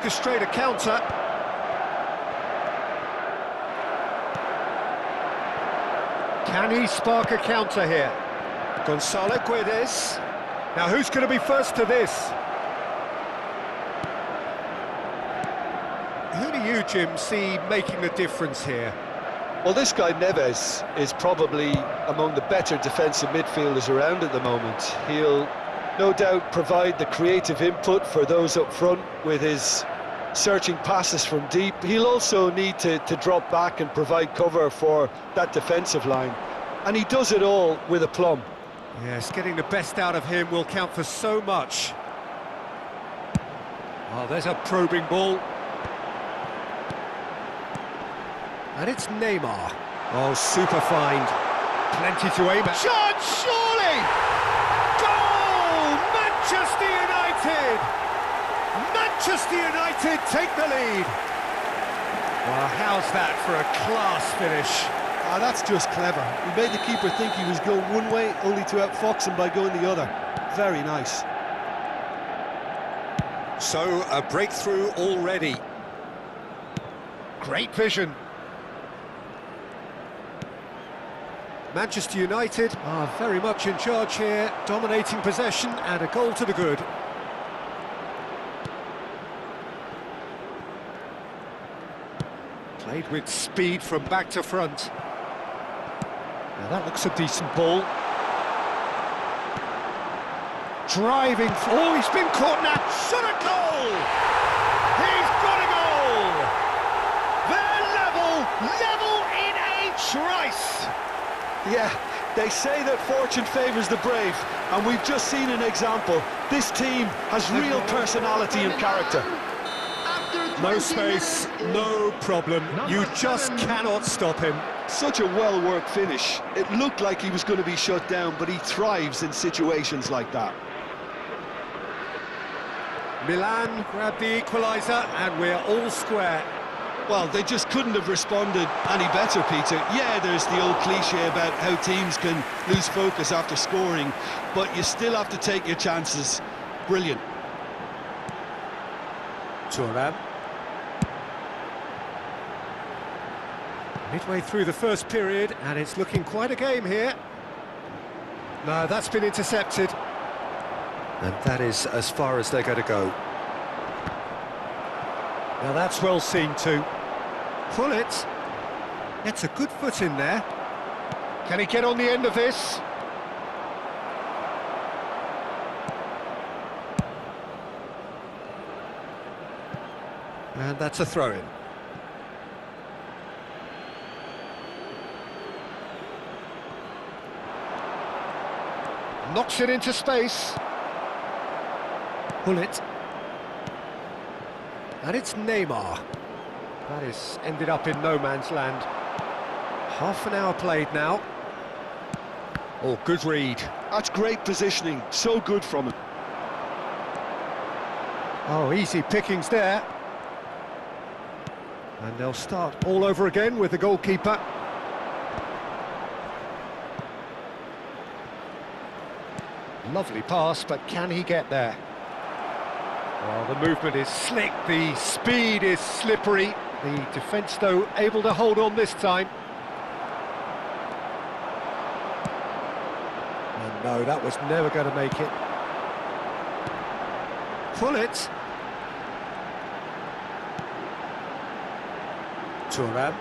orchestrate a counter. Can he spark a counter here? Gonzalo Guedes. Now who's going to be first to this? Who do you, Jim, see making the difference here? Well, this guy Neves is probably among the better defensive midfielders around at the moment. He'll no doubt provide the creative input for those up front with his searching passes from deep. He'll also need to drop back and provide cover for that defensive line. And he does it all with aplomb. Yes, getting the best out of him will count for so much. Oh, there's a probing ball. And it's Neymar. Oh, super find. Plenty to aim at. Shot, surely! Goal! Manchester United! Manchester United take the lead. Well, how's that for a class finish? Ah, that's just clever. He made the keeper think he was going one way, only to outfox him by going the other. Very nice. So, a breakthrough already. Great vision. Manchester United are very much in charge here, dominating possession and a goal to the good. Played with speed from back to front. Now that looks a decent ball. Driving, oh, he's been caught now, shot a goal! He's got a goal! They're level in a trice! Yeah, they say that fortune favours the brave, and we've just seen an example. This team has real personality and character. No space, no problem. You just cannot stop him. Such a well-worked finish. It looked like he was going to be shut down, but he thrives in situations like that. Milan grabbed the equaliser, and we're all square. Well, they just couldn't have responded any better, Peter. Yeah, there's the old cliche about how teams can lose focus after scoring, but you still have to take your chances. Brilliant. Thuram. Midway through the first period, and it's looking quite a game here. No, that's been intercepted. And that is as far as they're going to go. Now that's well seen too. Pullet gets a good foot in there. Can he get on the end of this? And that's a throw-in. Knocks it into space. Pullet. And it's Neymar. That is ended up in no man's land. Half an hour played now. Oh, good read. That's great positioning, so good from him. Oh, easy pickings there. And they'll start all over again with the goalkeeper. Lovely pass, but can he get there? Well, the movement is slick, the speed is slippery. The defence, though, able to hold on this time. And no, that was never going to make it. Pullet. Thuram.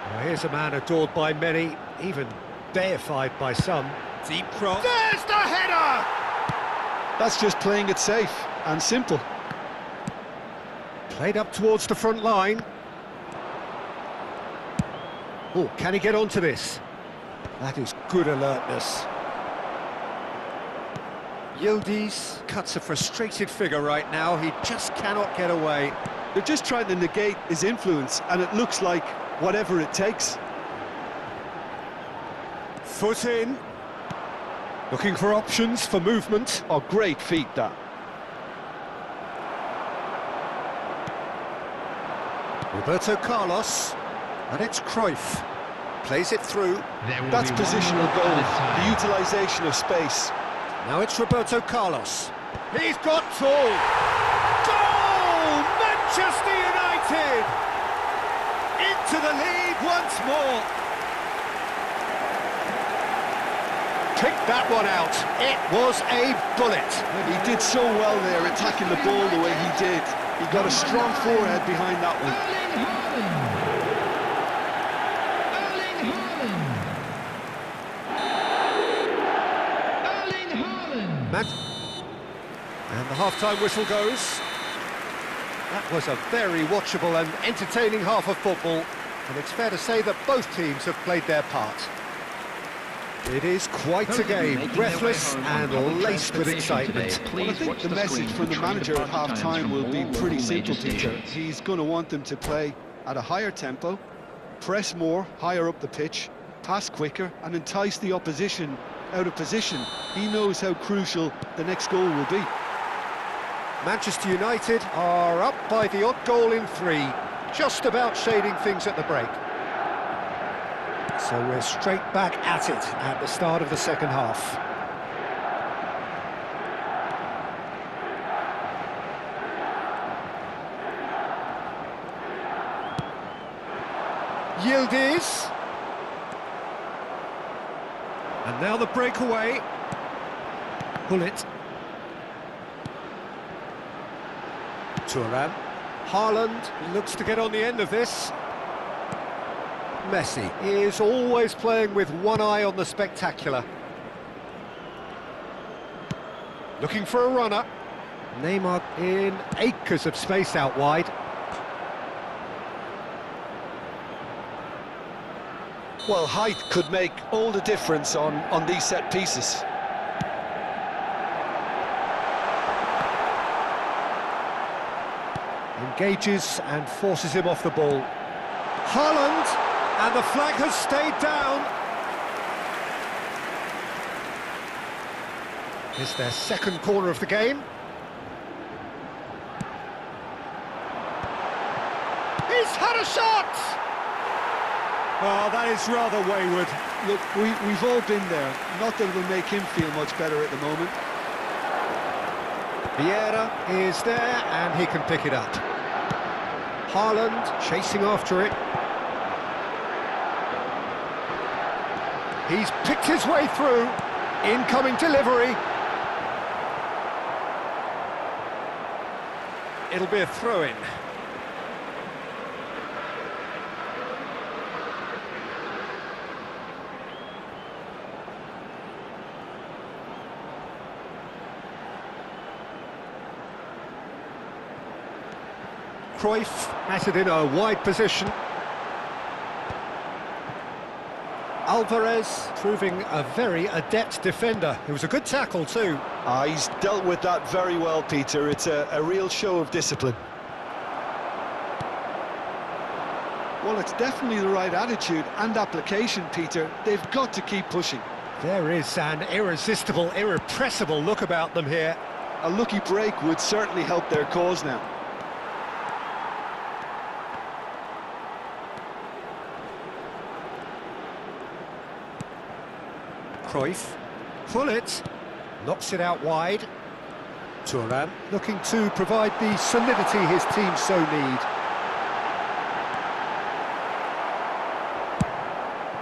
Well, here's a man adored by many, even deified by some. Deep cross. There's the header! That's just playing it safe and simple. Played up towards the front line. Oh, can he get onto this? That is good alertness. Yildiz cuts a frustrated figure right now. He just cannot get away. They're just trying to negate his influence, and it looks like whatever it takes. Foot in. Looking for options for movement. Oh, great feat, that. Roberto Carlos. And it's Cruyff. Plays it through. That's positional goal, the utilisation of space. Now it's Roberto Carlos. He's got tall. Goal! Manchester United! Into the lead once more. Picked that one out. It was a bullet. He did so well there, attacking the ball the way he did. He got a strong forehead behind that one. And the half-time whistle goes. That was a very watchable and entertaining half of football, and it's fair to say that both teams have played their part. It is quite a game, breathless and laced with excitement. Well, I think the message from the manager at half-time will be pretty simple, Peter. He's going to want them to play at a higher tempo, press more, higher up the pitch, pass quicker, and entice the opposition out of position. He knows how crucial the next goal will be. Manchester United are up by the odd goal in 3, just about shading things at the break. So we're straight back at it at the start of the second half. Yildiz. And now the breakaway. Gullit. Thuram. Haaland looks to get on the end of this. Messi is always playing with one eye on the spectacular. Looking for a runner. Neymar in acres of space out wide. Well, height could make all the difference on these set pieces. Engages and forces him off the ball. Haaland! And the flag has stayed down. It's their second corner of the game. He's had a shot! Oh, that is rather wayward. Look, we've all been there. Not that it'll make him feel much better at the moment. Vieira is there and he can pick it up. Haaland chasing after it. He's picked his way through. Incoming delivery. It'll be a throw-in. Cruyff has it in a wide position. Alvarez proving a very adept defender. It was a good tackle too. He's dealt with that very well, Peter. It's a real show of discipline. Well, it's definitely the right attitude and application, Peter. They've got to keep pushing. There is an irresistible, irrepressible look about them here. A lucky break would certainly help their cause now. Cruyff, Gullit, knocks it out wide. Thuram looking to provide the solidity his team so need.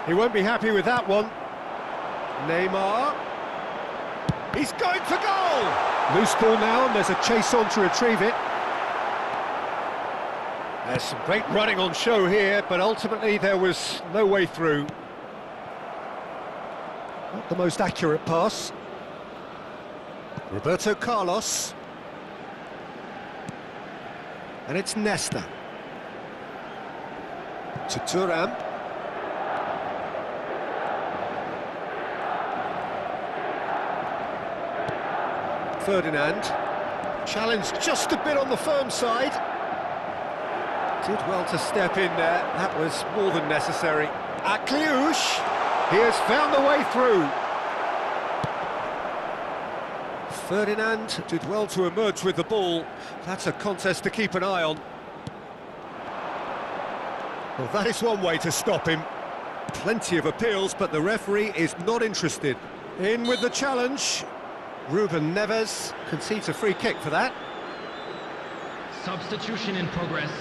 He won't be happy with that one. Neymar. He's going for goal! Loose ball now, and there's a chase on to retrieve it. There's some great running on show here, but ultimately there was no way through. Not the most accurate pass. Roberto Carlos. And it's Nesta. To Thuram. Ferdinand. Challenged just a bit on the firm side. Did well to step in there. That was more than necessary. Akliouche. He has found the way through. Ferdinand did well to emerge with the ball. That's a contest to keep an eye on. Well, that is one way to stop him. Plenty of appeals, but the referee is not interested. In with the challenge. Ruben Neves concedes a free kick for that. Substitution in progress.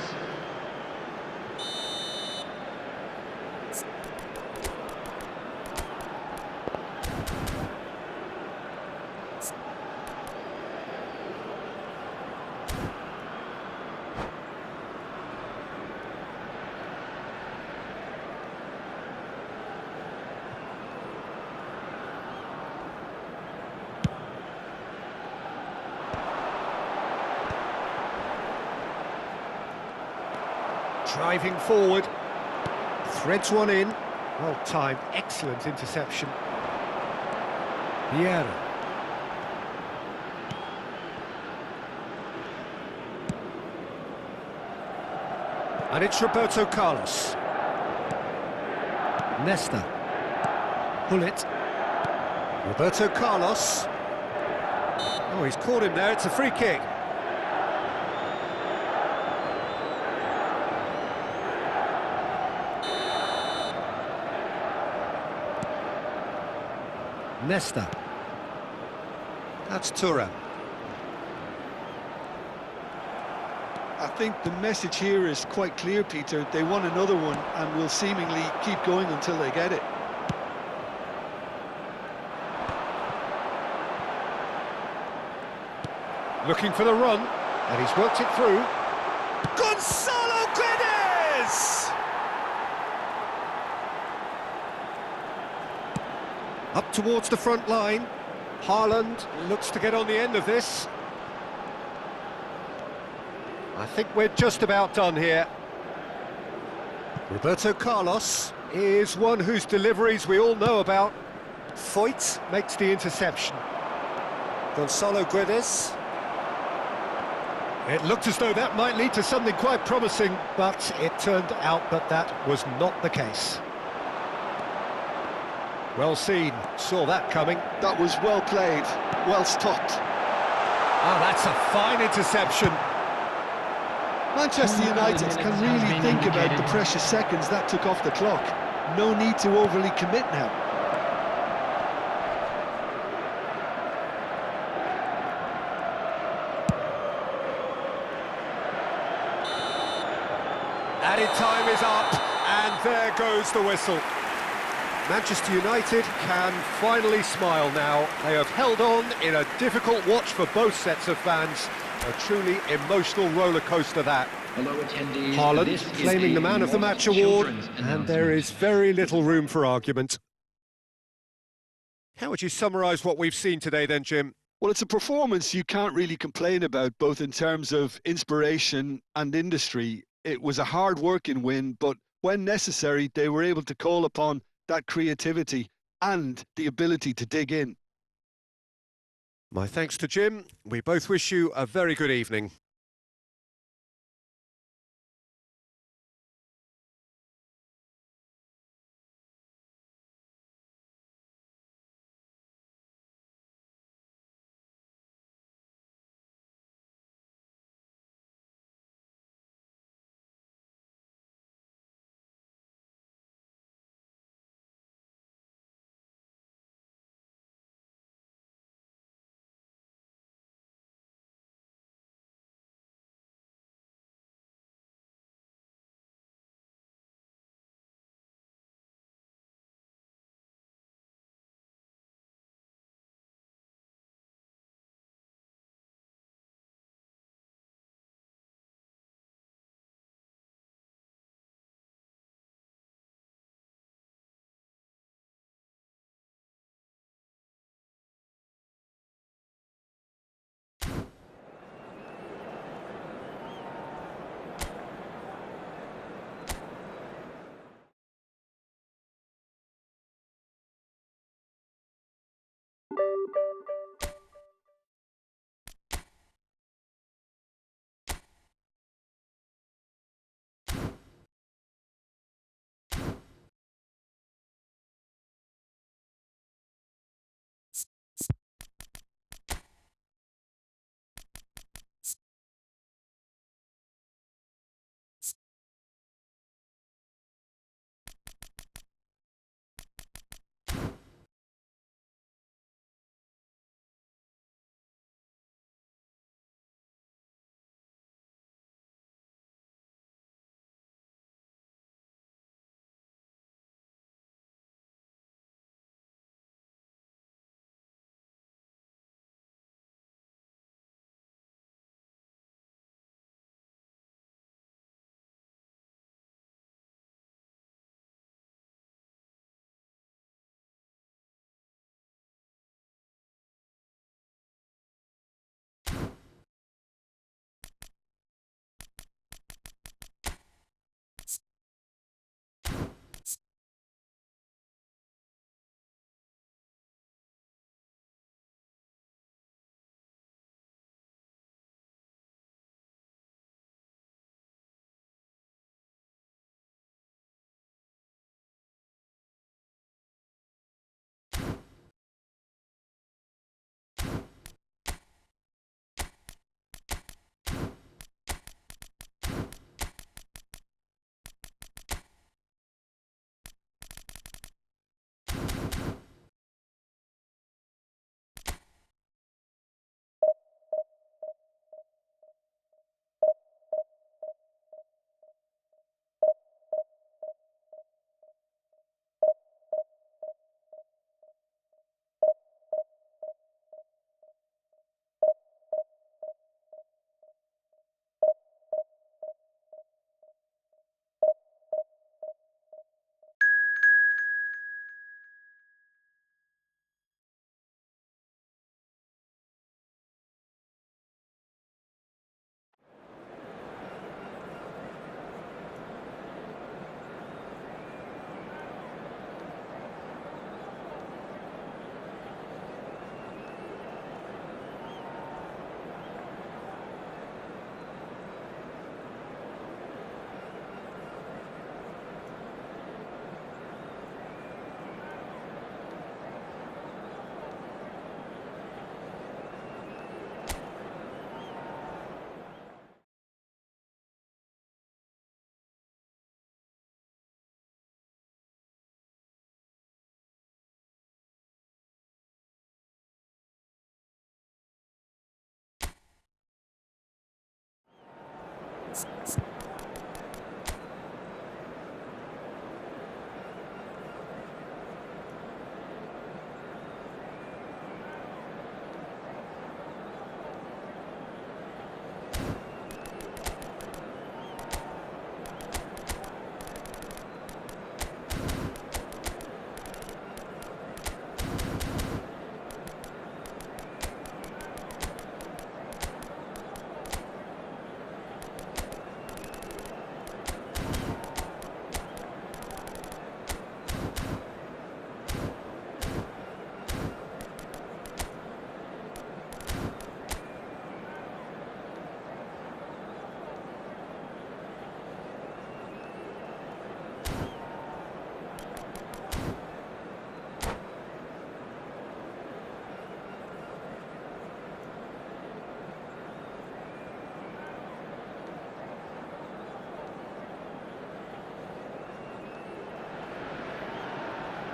Driving forward, threads one in. Well timed, excellent interception. Vieira. And it's Roberto Carlos. Nesta. Hullet. Roberto Carlos. Oh, he's caught him there, it's a free kick. Nesta. That's Thuram. I think the message here is quite clear, Peter. They want another one and will seemingly keep going until they get it. Looking for the run, and he's worked it through. Gonzalo Guedes! Up towards the front line. Haaland looks to get on the end of this. I think we're just about done here. Roberto Carlos is one whose deliveries we all know about. Foyt makes the interception. Gonzalo Guedes. It looked as though that might lead to something quite promising, but it turned out that that was not the case. Well seen, saw that coming. That was well played, well stopped. Oh, that's a fine interception. Manchester United can really think about the precious seconds that took off the clock. No need to overly commit now. Added time is up, and there goes the whistle. Manchester United can finally smile now. They have held on in a difficult watch for both sets of fans. A truly emotional roller coaster that. Hello attendees. Haaland claiming the Man of the Match award, and there is very little room for argument. How would you summarise what we've seen today then, Jim? Well, it's a performance you can't really complain about, both in terms of inspiration and industry. It was a hard-working win, but when necessary, they were able to call upon that creativity and the ability to dig in. My thanks to Jim. We both wish you a very good evening.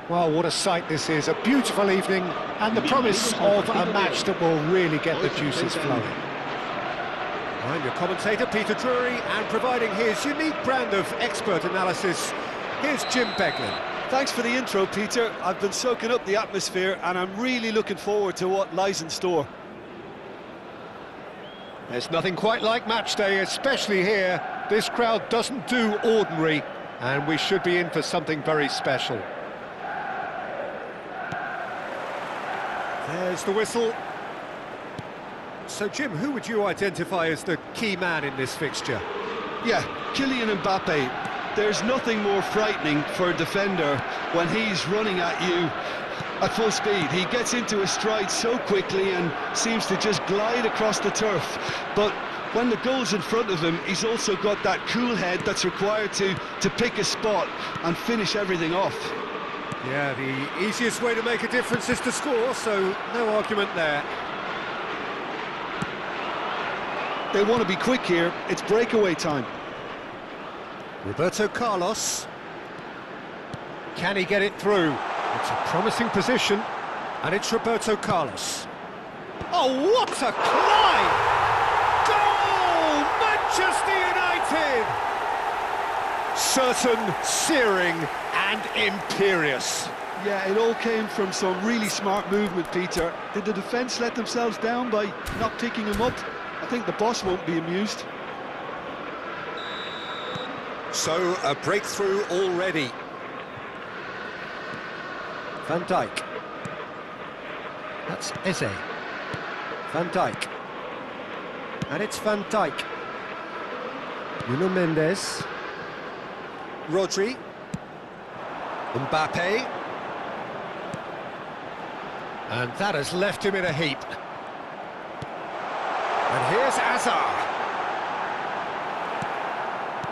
Well, what a sight this is. A beautiful evening and the promise of a match that will really get the juices flowing. I'm your commentator, Peter Drury, and providing his unique brand of expert analysis, here's Jim Beglin. Thanks for the intro, Peter. I've been soaking up the atmosphere and I'm really looking forward to what lies in store. There's nothing quite like match day, especially here. This crowd doesn't do ordinary, and we should be in for something very special. There's the whistle. So, Jim, who would you identify as the key man in this fixture? Yeah, Kylian Mbappe. There's nothing more frightening for a defender when he's running at you at full speed. He gets into a stride so quickly and seems to just glide across the turf. But when the goal's in front of him, he's also got that cool head that's required to pick a spot and finish everything off. Yeah, the easiest way to make a difference is to score, so no argument there. They want to be quick here. It's breakaway time. Roberto Carlos. Can he get it through? It's a promising position, and it's Roberto Carlos. Oh, what a climb! Goal! Manchester United! Certain, searing, and imperious. Yeah, it all came from some really smart movement, Peter. Did the defence let themselves down by not picking him up? I think the boss won't be amused. So, a breakthrough already. Van Dijk. That's Eze. Van Dijk. And it's Van Dijk. Nuno Mendes. Rodri. Mbappe. And that has left him in a heap. And here's Hazard.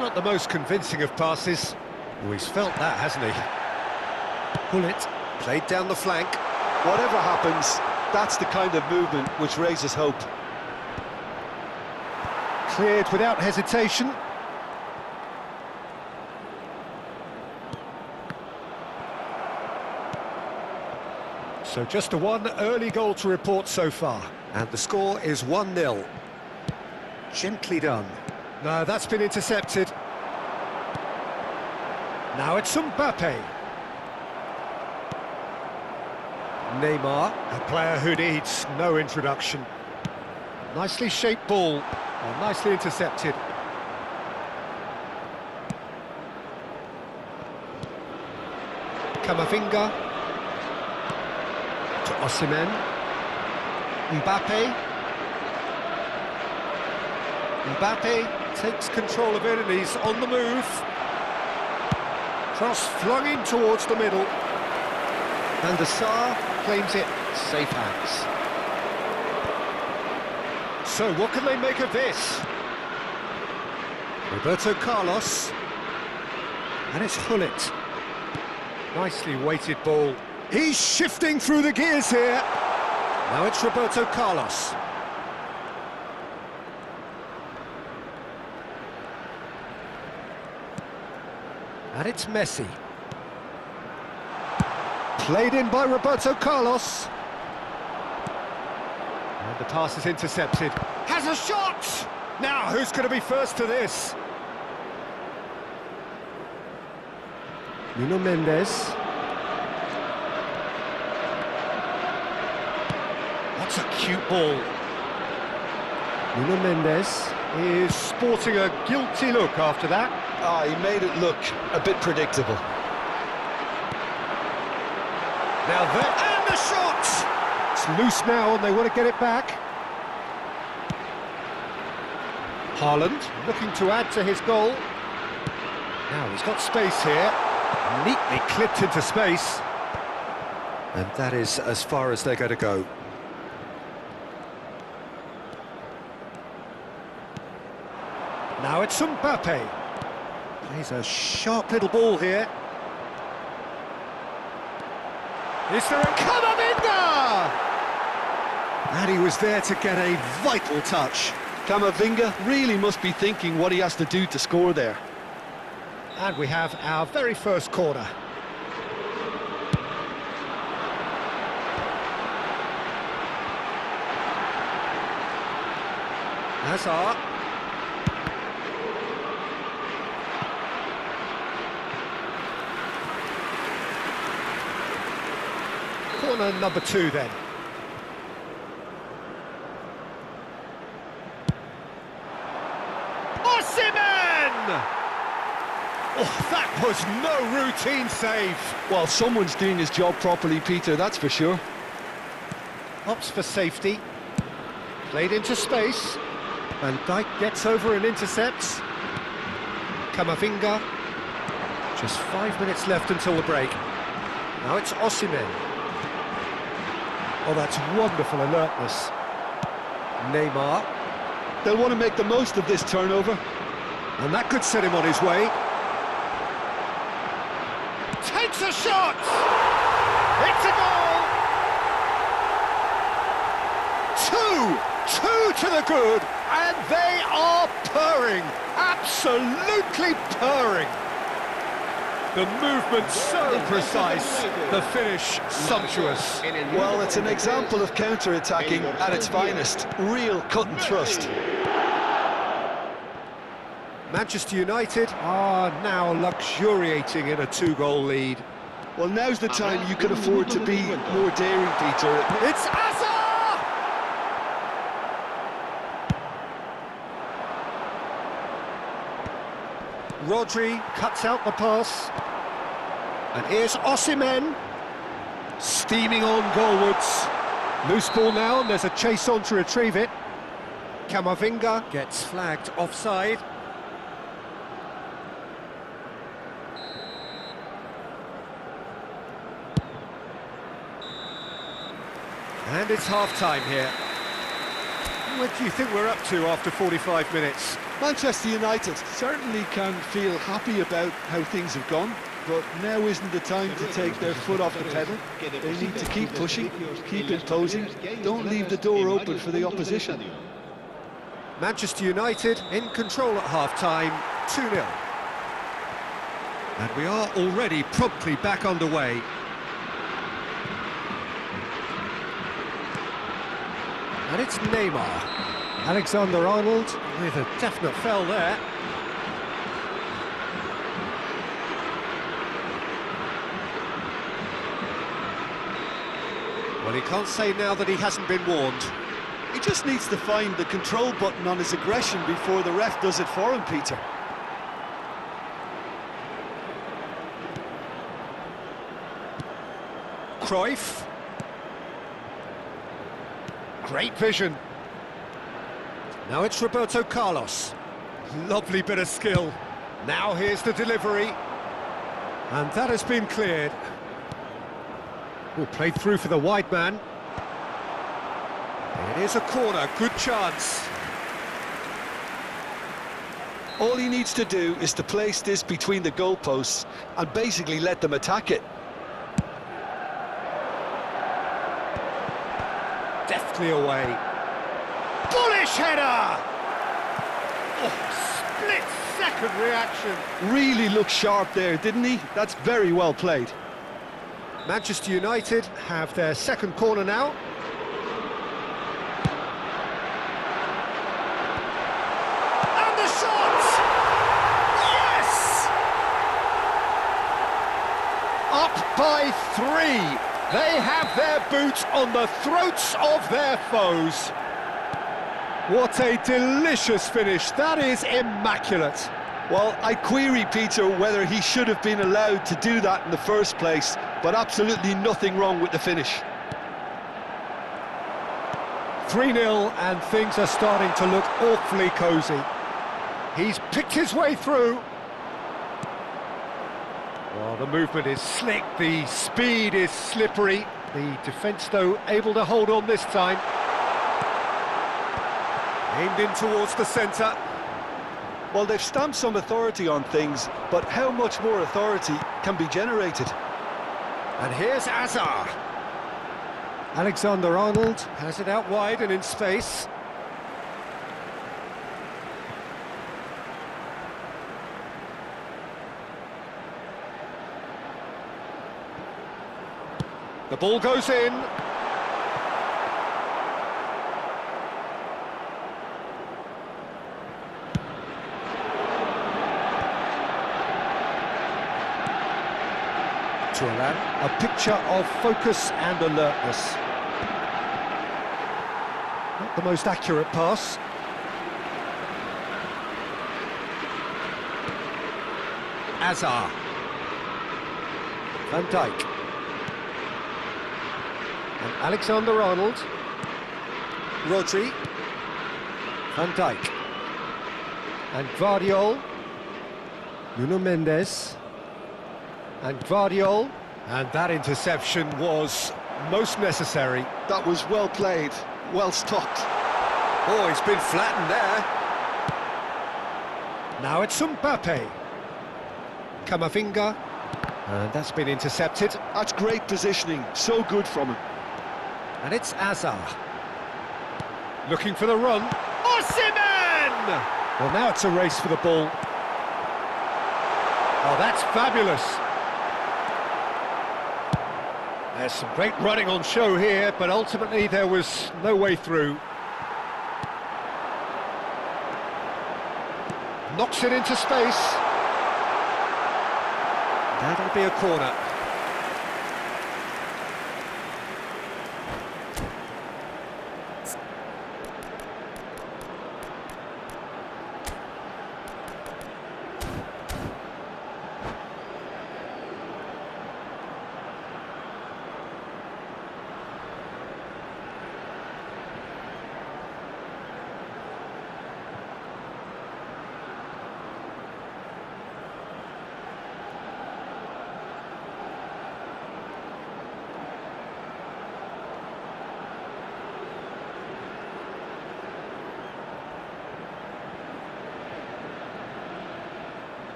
Not the most convincing of passes. Oh, he's felt that, hasn't he? Gullit, played down the flank. Whatever happens, that's the kind of movement which raises hope. Cleared without hesitation. So just a one early goal to report so far. And the score is 1-0. Gently done. No, that's been intercepted. Now it's Mbappe. Neymar, a player who needs no introduction. Nicely shaped ball, or nicely intercepted. Camavinga. To Osimhen. Mbappe. Mbappe takes control of it and he's on the move. Cross flung in towards the middle. Van der Sar claims it, safe hands. So what can they make of this? Roberto Carlos. And it's Gullit. Nicely weighted ball. He's shifting through the gears here. Now it's Roberto Carlos. And it's Messi. Played in by Roberto Carlos. And the pass is intercepted. Has a shot! Now, who's going to be first to this? Nuno Mendes. That's a cute ball. Nuno Mendes is sporting a guilty look after that. Ah, he made it look a bit predictable. Now there, and the shot! It's loose now and they want to get it back. Haaland looking to add to his goal. Now he's got space here. Neatly clipped into space. And that is as far as they're going to go. Now it's Mbappe. Plays a sharp little ball here. Is there a Camavinga? And he was there to get a vital touch. Camavinga really must be thinking what he has to do to score there. And we have our very first corner. Hazard. Corner number 2 then. Osimhen! Oh, that was no routine save. Well, someone's doing his job properly, Peter, that's for sure. Opts for safety. Played into space. Van Dijk gets over and intercepts. Camavinga. Just 5 minutes left until the break. Now it's Osimhen. Oh, that's wonderful alertness. Neymar. They'll want to make the most of this turnover. And that could set him on his way. Takes a shot! It's a goal! 2 to the good, and they are purring, absolutely purring. The movement so precise, the finish sumptuous. Well, it's an example of counter-attacking at its finest. Real cut and thrust. Manchester United are now luxuriating in a 2-goal lead. Well, now's the time you can afford to be more daring, Peter. It's Hazard! Rodri cuts out the pass. And here's Osimhen. Steaming on goalwards. Loose ball now, and there's a chase on to retrieve it. Camavinga gets flagged offside. And it's half-time here. What do you think we're up to after 45 minutes? Manchester United certainly can feel happy about how things have gone, but now isn't the time to take their foot off the pedal. They need to keep pushing, keep imposing, don't leave the door open for the opposition. Manchester United in control at half-time, 2-0. And we are already promptly back underway. And it's Neymar. Alexander-Arnold with a definite foul there. Well, he can't say now that he hasn't been warned. He just needs to find the control button on his aggression before the ref does it for him, Peter. Cruyff. Great vision. Now it's Roberto Carlos. Lovely bit of skill. Now here's the delivery. And that has been cleared. Oh, played through for the wide man. It is a corner, good chance. All he needs to do is to place this between the goalposts and basically let them attack it. Deftly away. Bullish header! Oh, split-second reaction. Really looked sharp there, didn't he? That's very well played. Manchester United have their second corner now. by 3. They have their boot on the throats of their foes. What a delicious finish. That is immaculate. Well, I query, Peter, whether he should have been allowed to do that in the first place, but absolutely nothing wrong with the finish. 3-0 and things are starting to look awfully cosy. He's picked his way through. Well, the movement is slick, the speed is slippery. The defence, though, able to hold on this time. Aimed in towards the centre. Well, they've stamped some authority on things, but how much more authority can be generated? And here's Azar. Alexander-Arnold has it out wide and in space. The ball goes in. Turan, a picture of focus and alertness. Not the most accurate pass. Azar. Van Dijk. And Alexander-Arnold. Rodri. Van Dijk. And Gvardiol. Nuno Mendes. And Gvardiol. And that interception was most necessary. That was well played, well stopped. Oh, he's been flattened there. Now it's Mbappe. Camavinga. And that's been intercepted. That's great positioning, so good from him. And it's Azar. Looking for the run. Osimhen! Well, now it's a race for the ball. Oh, that's fabulous. There's some great running on show here, but ultimately there was no way through. Knocks it into space. That'll be a corner.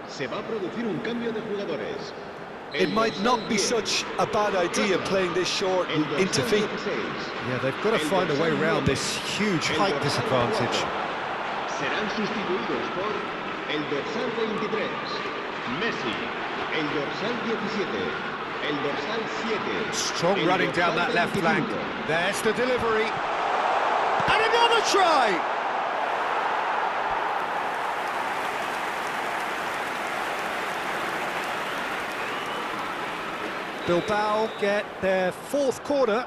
Se va a producir un cambio de jugadores. It might not be such a bad idea playing this short into feet. Yeah, they've got to find a way around this huge height disadvantage. Serán sustituidos por el dorsal 23, Messi, el dorsal 17, el dorsal 7. Strong running down that left flank. There's the delivery. And another try! Bilbao get their fourth corner.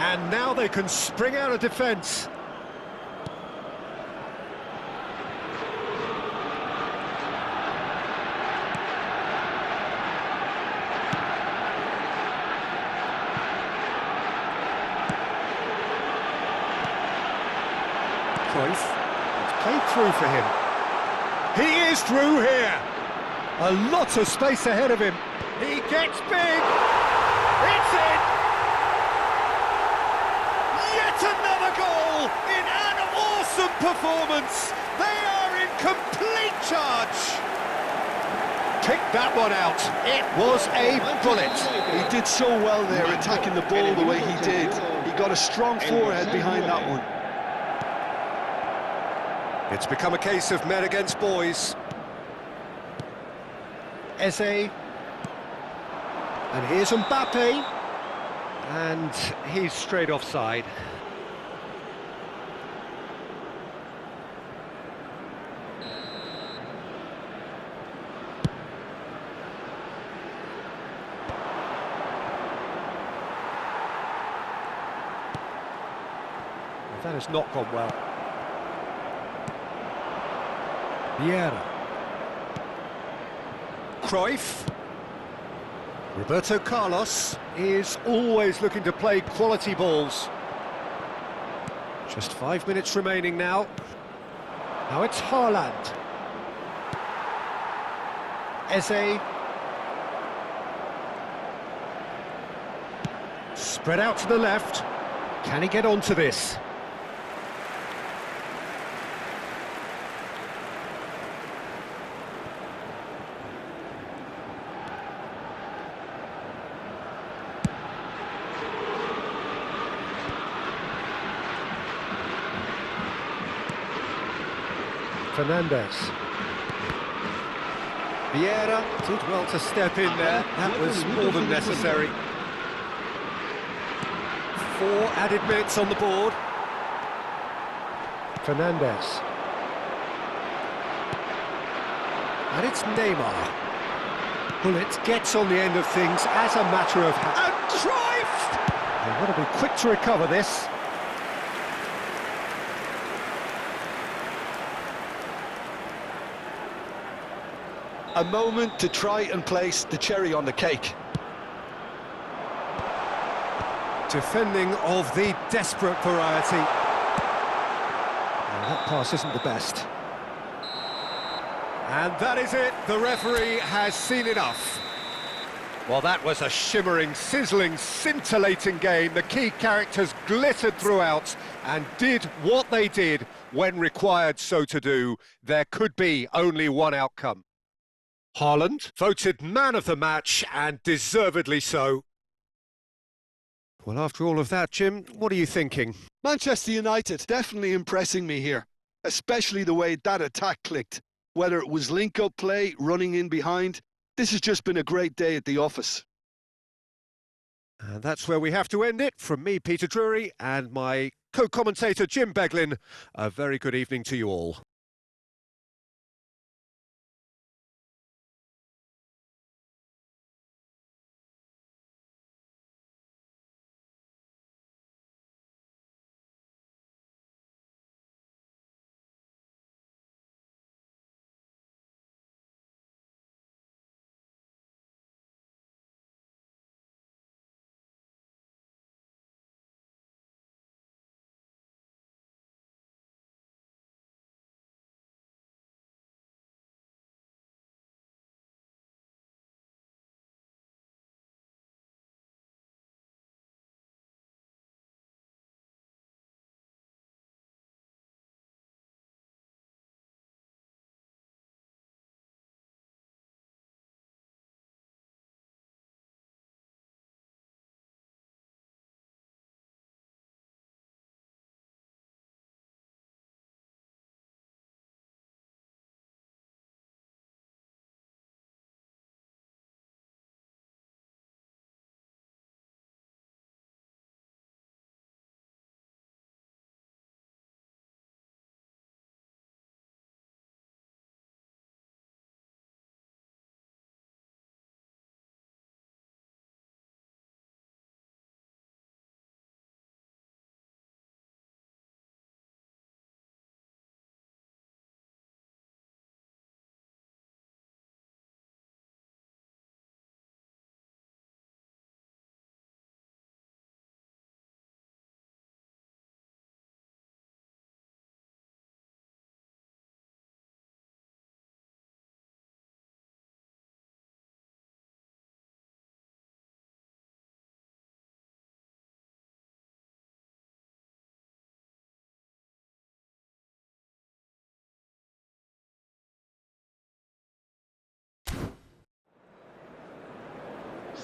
And now they can spring out of defence. Played through for him. He is through here. A lot of space ahead of him. He gets big. It's in. Yet another goal in an awesome performance. They are in complete charge. Picked that one out. It was a bullet. He did so well there, attacking the ball the way he did. He got a strong forehead behind that one. It's become a case of men against boys. Eze. And here's Mbappe. And he's straight offside. That has not gone well. Vieira. Cruyff. Roberto Carlos is always looking to play quality balls. Just 5 minutes remaining now. Now it's Haaland. Eze. Spread out to the left. Can he get onto this? Fernandes. Vieira did well to step in there. That was more than necessary. 4 added minutes on the board. Fernandes. And it's Neymar. Bullet gets on the end of things as a matter of... And Cruyff! They've got to be quick to recover this. A moment to try and place the cherry on the cake. Defending of the desperate variety. Well, that pass isn't the best. And that is it. The referee has seen enough. Well, that was a shimmering, sizzling, scintillating game. The key characters glittered throughout and did what they did when required so to do. There could be only one outcome. Haaland voted man of the match, and deservedly so. Well, after all of that, Jim, what are you thinking? Manchester United definitely impressing me here, especially the way that attack clicked. Whether it was link-up play, running in behind, this has just been a great day at the office. And that's where we have to end it. From me, Peter Drury, and my co-commentator, Jim Beglin, a very good evening to you all.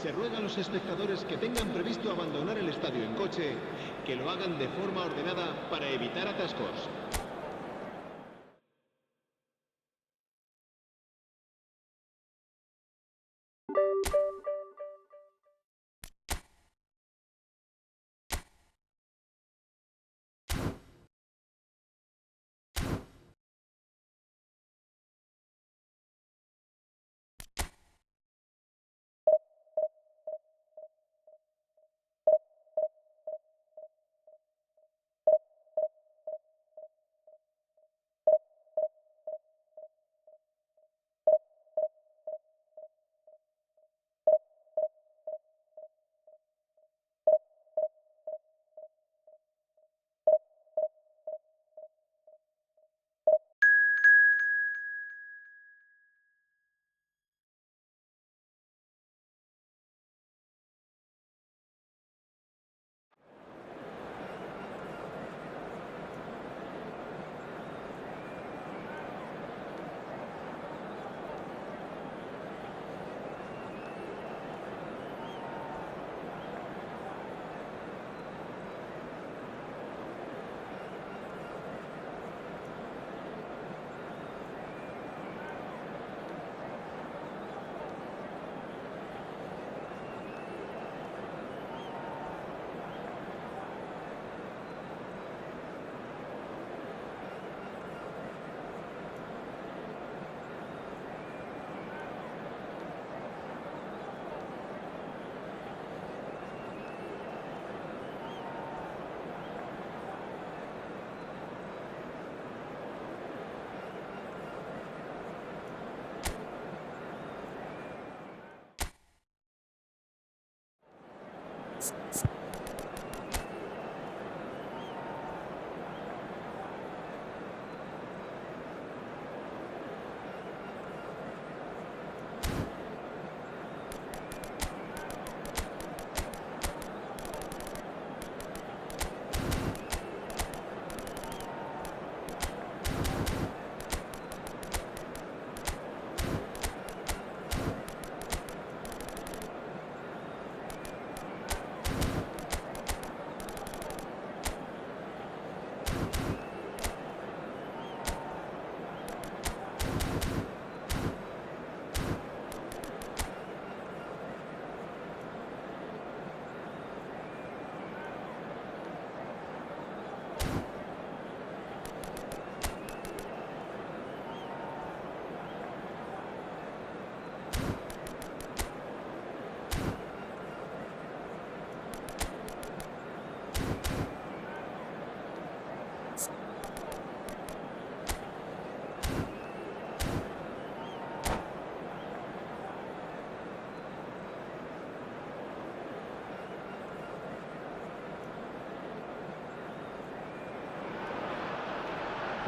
Se ruega a los espectadores que tengan previsto abandonar el estadio en coche, que lo hagan de forma ordenada para evitar atascos.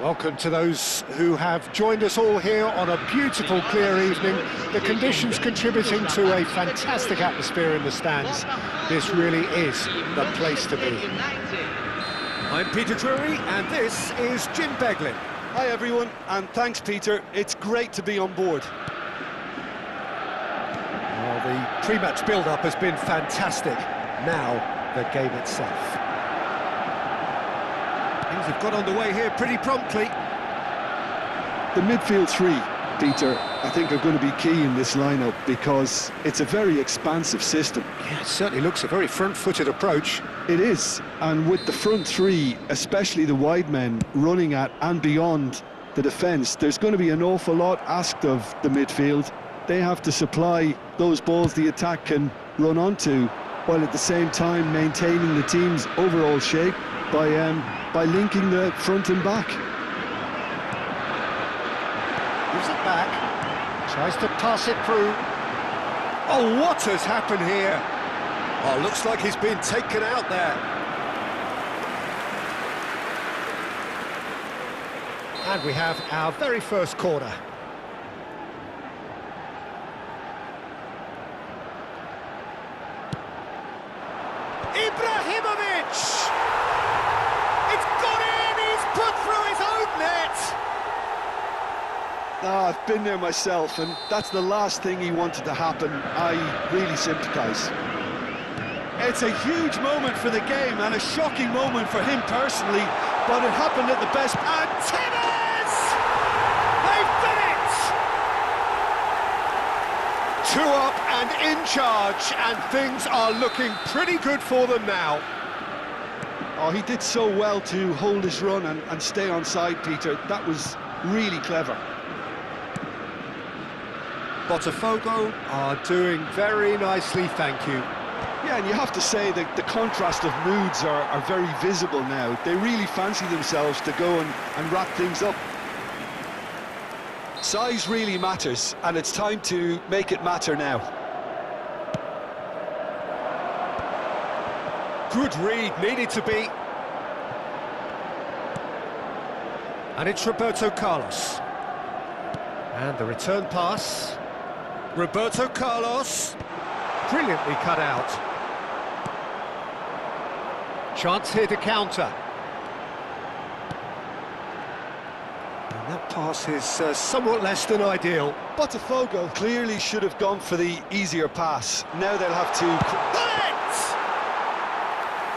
Welcome to those who have joined us all here on a beautiful, clear evening. The conditions contributing to a fantastic atmosphere in the stands. This really is the place to be. I'm Peter Drury, and this is Jim Beglin. Hi everyone, and thanks Peter, it's great to be on board. Well, the pre-match build-up has been fantastic. Now, the game itself. Things have got underway here pretty promptly. The midfield three, Peter, I think are going to be key in this lineup because it's a very expansive system. Yeah, it certainly looks a very front-footed approach. It is, and with the front three, especially the wide men, running at and beyond the defence, there's going to be an awful lot asked of the midfield. They have to supply those balls the attack can run onto, while at the same time maintaining the team's overall shape by linking the front and back. Gives it back, tries to pass it through. Oh, what has happened here? Oh, looks like he's been taken out there. And we have our very first corner. Ibrahimovic! It's gone in, he's put through his own net! Oh, I've been there myself, and that's the last thing he wanted to happen. I really sympathise. It's a huge moment for the game and a shocking moment for him personally, but it happened at the best. And Tevez! They've done it! 2 up and in charge, and things are looking pretty good for them now. Oh, he did so well to hold his run and stay on side, Peter. That was really clever. Botafogo are doing very nicely, thank you. Yeah, and you have to say that the contrast of moods are very visible now. They really fancy themselves to go and wrap things up. Size really matters, and it's time to make it matter now. Good read, needed to be. And it's Roberto Carlos. And the return pass. Roberto Carlos. Brilliantly cut out. Chance here to counter. And that pass is somewhat less than ideal. Botafogo clearly should have gone for the easier pass. Now they'll have to... Bullet!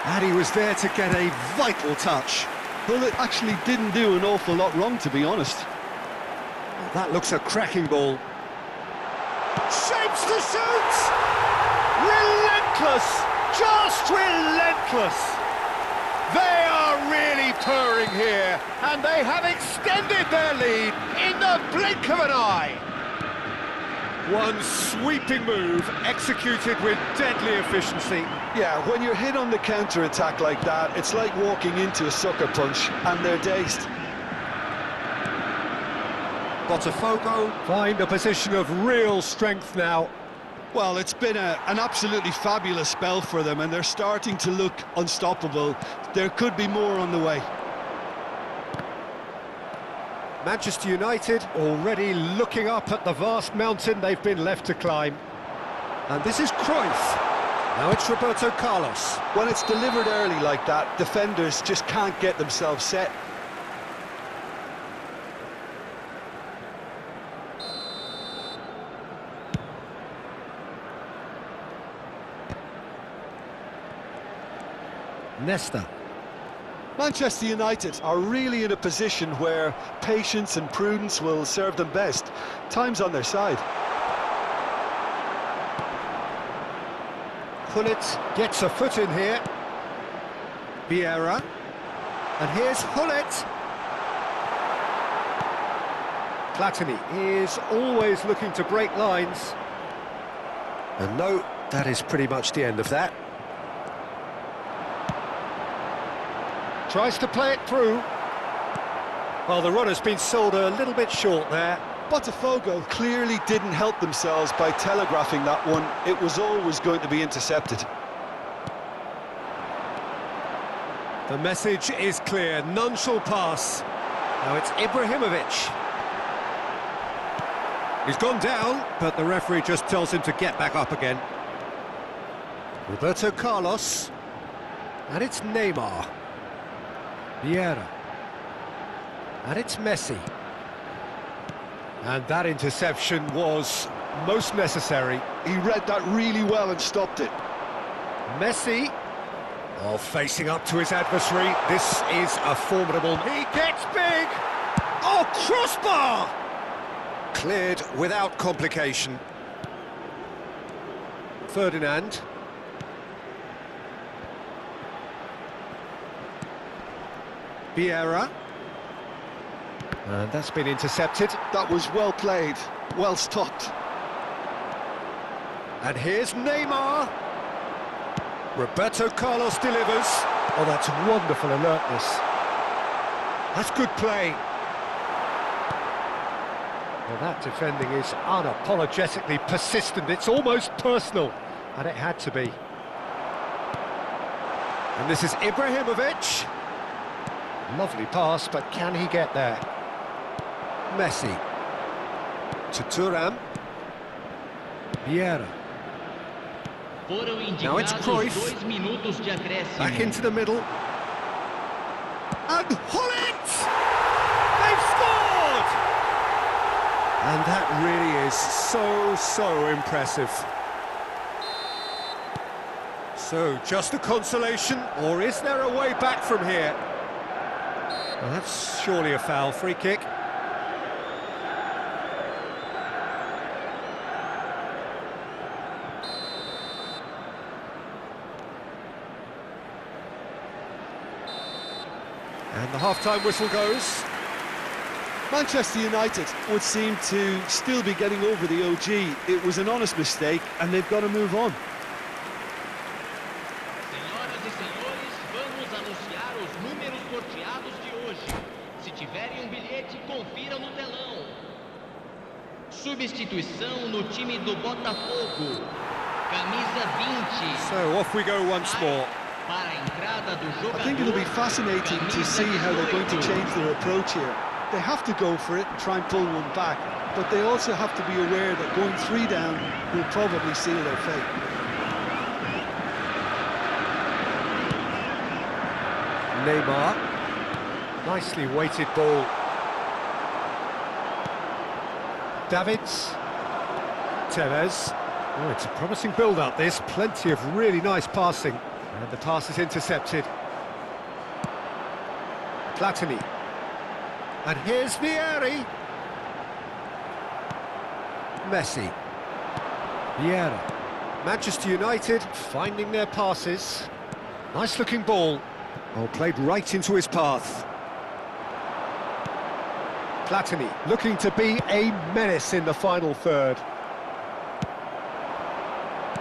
And he was there to get a vital touch. Bullet actually didn't do an awful lot wrong, to be honest. That looks a cracking ball. Shapes to shoot! Relentless! Just relentless! They are really purring here, and they have extended their lead in the blink of an eye. One sweeping move, executed with deadly efficiency. Yeah, when you're hit on the counter-attack like that, it's like walking into a sucker punch, and they're dazed. Botafogo find a position of real strength now. Well, it's been an absolutely fabulous spell for them, and they're starting to look unstoppable. There could be more on the way. Manchester United already looking up at the vast mountain they've been left to climb. And this is Cruyff. Now it's Roberto Carlos. When it's delivered early like that, defenders just can't get themselves set. Nesta. Manchester United are really in a position where patience and prudence will serve them best. Time's on their side. Hullet gets a foot in here. Vieira. And here's Hullet. Platini is always looking to break lines. And no, that is pretty much the end of that. Tries to play it through. Well, the runner's been sold a little bit short there. Botafogo clearly didn't help themselves by telegraphing that one. It was always going to be intercepted. The message is clear, none shall pass. Now it's Ibrahimovic. He's gone down, but the referee just tells him to get back up again. Roberto Carlos. And it's Neymar. Vieira. And it's Messi. And that interception was most necessary. He read that really well and stopped it. Messi, facing up to his adversary. This is a formidable... He gets big! Oh, crossbar! Cleared without complication. Ferdinand. Vieira. And that's been intercepted. That was well played, well stopped. And here's Neymar. Roberto Carlos delivers. Oh, that's wonderful alertness. That's good play. Well, that defending is unapologetically persistent. It's almost personal, and it had to be. And this is Ibrahimovic. Lovely pass, but can he get there? Messi. To Thuram. Vieira. Now it's Cruyff. Back into the middle. And Hullet! They've scored! And that really is so impressive. So, just a consolation, or is there a way back from here? Well, that's surely a foul. Free kick. And the half-time whistle goes. Manchester United would seem to still be getting over the OG. It was an honest mistake, and they've got to move on. Senhoras e senhores, vamos anunciar os números sorteados de hoje. Se tiverem bilhete, confira no telão. Substituição no time do Botafogo. Camisa 20. So, off we go once more. Para a entrada do jogador. I think it'll be fascinating to see how they're going to change their approach here. They have to go for it and try and pull one back, but they also have to be aware that going 3 down will probably seal their fate. Neymar. Nicely weighted ball. Davids. Tevez. Oh, it's a promising build-up, this. Plenty of really nice passing. And the pass is intercepted. Platini. And here's Vieri. Messi. Vieira. Manchester United finding their passes. Nice looking ball. Oh, played right into his path. Platini looking to be a menace in the final third.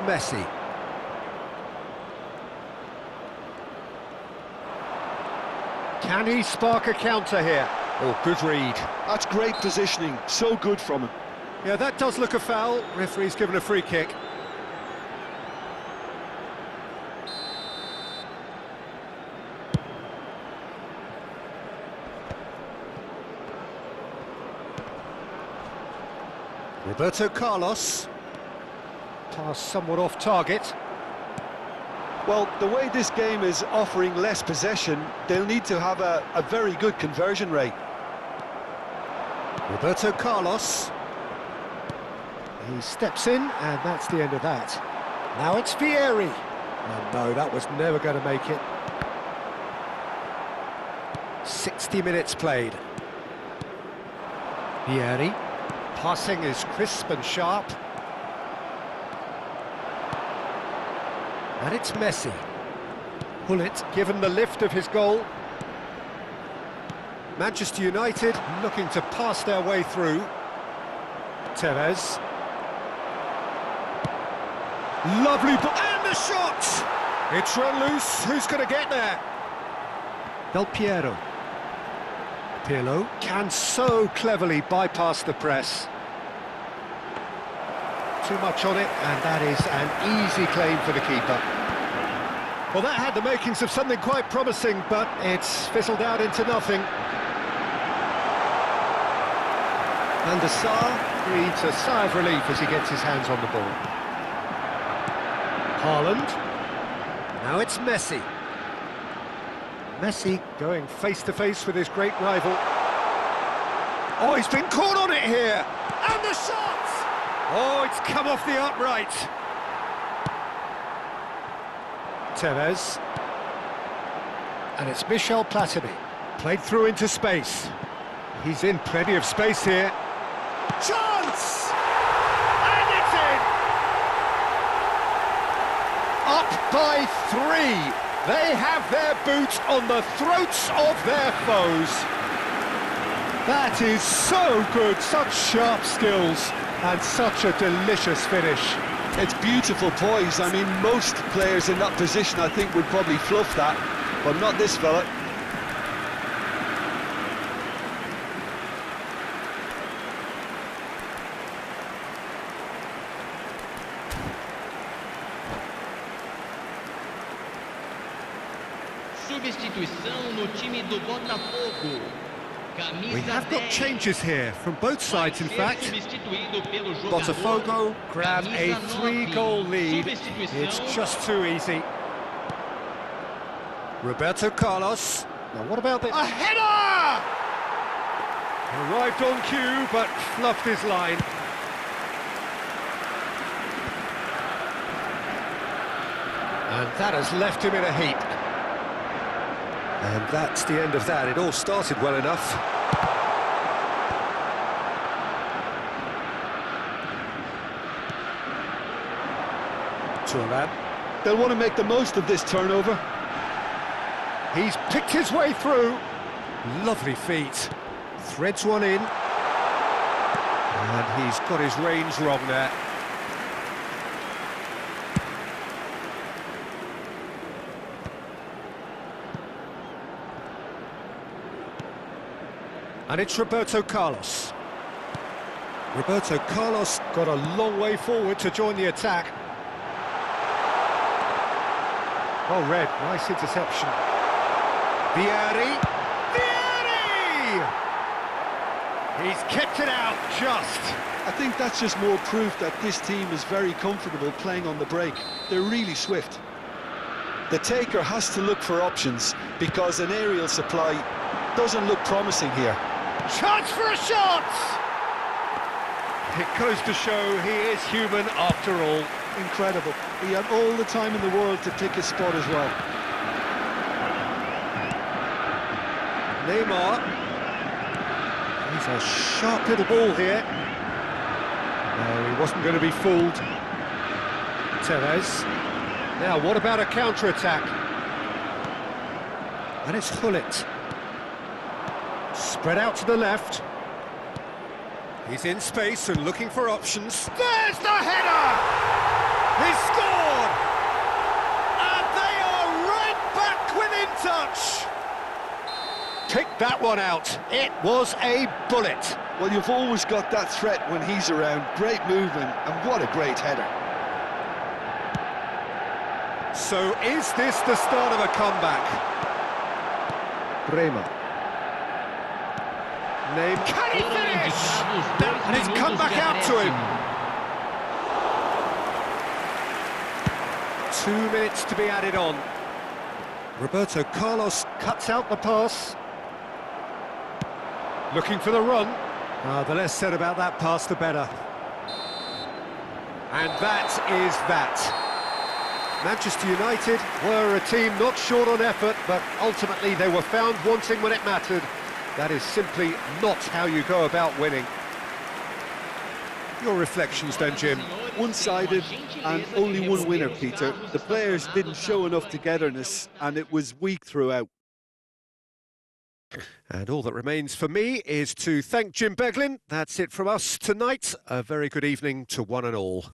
Messi. Can he spark a counter here? Oh, good read. That's great positioning, so good from him. Yeah, that does look a foul. Referee's given a free kick. Roberto Carlos. Pass somewhat off target. Well, the way this game is offering less possession, they'll need to have a very good conversion rate. Roberto Carlos. He steps in, and that's the end of that. Now it's Vieri. And no, that was never going to make it. 60 minutes played. Vieri. Passing is crisp and sharp. And it's Messi. Hullet given the lift of his goal. Manchester United looking to pass their way through. Tevez. Lovely ball. And the shot! It's run loose. Who's going to get there? Del Piero. Pirlo can so cleverly bypass the press. Too much on it, and that is an easy claim for the keeper. Well, that had the makings of something quite promising, but it's fizzled out into nothing. And the Sar breathes a sigh of relief as he gets his hands on the ball. Haaland. Now it's Messi. Messi going face-to-face with his great rival. Oh, he's been caught on it here! And the shot! Oh, it's come off the upright. Tevez. And it's Michel Platini. Played through into space. He's in plenty of space here. Chance! And it's in! Up by 3. They have their boot on the throats of their foes. That is so good, such sharp skills, and such a delicious finish. It's beautiful poise. I mean, most players in that position, I think, would probably fluff that, but not this fella. Substituição no time do Botafogo. We have got changes here from both sides, in fact. Botafogo grab a 3-goal lead. It's just too easy. Roberto Carlos. Now what about the... A header! Arrived on cue, but fluffed his line. And that has left him in a heap. And that's the end of that. It all started well enough. Thuram. They'll want to make the most of this turnover. He's picked his way through. Lovely feet. Threads one in. And he's got his range wrong there. And it's Roberto Carlos. Roberto Carlos got a long way forward to join the attack. Oh, Red, nice interception. Vieri. Vieri! He's kept it out just. I think that's just more proof that this team is very comfortable playing on the break. They're really swift. The taker has to look for options because an aerial supply doesn't look promising here. Chance for a shot! It goes to show he is human after all. Incredible. He had all the time in the world to pick his spot as well. Neymar. He's a sharp little ball here. No, he wasn't going to be fooled. Tevez. Now, what about a counter-attack? And it's Gullit. Spread out to the left. He's in space and looking for options. There's the header! He's scored! And they are right back within touch! Pick that one out. It was a bullet. Well, you've always got that threat when he's around. Great movement, and what a great header. So is this the start of a comeback? Bremer. Can he finish? And it's come back out to him. 2 minutes to be added on. Roberto Carlos cuts out the pass. Looking for the run. The less said about that pass, the better. And that is that. Manchester United were a team not short on effort, but ultimately they were found wanting when it mattered. That is simply not how you go about winning. Your reflections then, Jim? One-sided and only one winner, Peter. The players didn't show enough togetherness and it was weak throughout. And all that remains for me is to thank Jim Beglin. That's it from us tonight. A very good evening to one and all.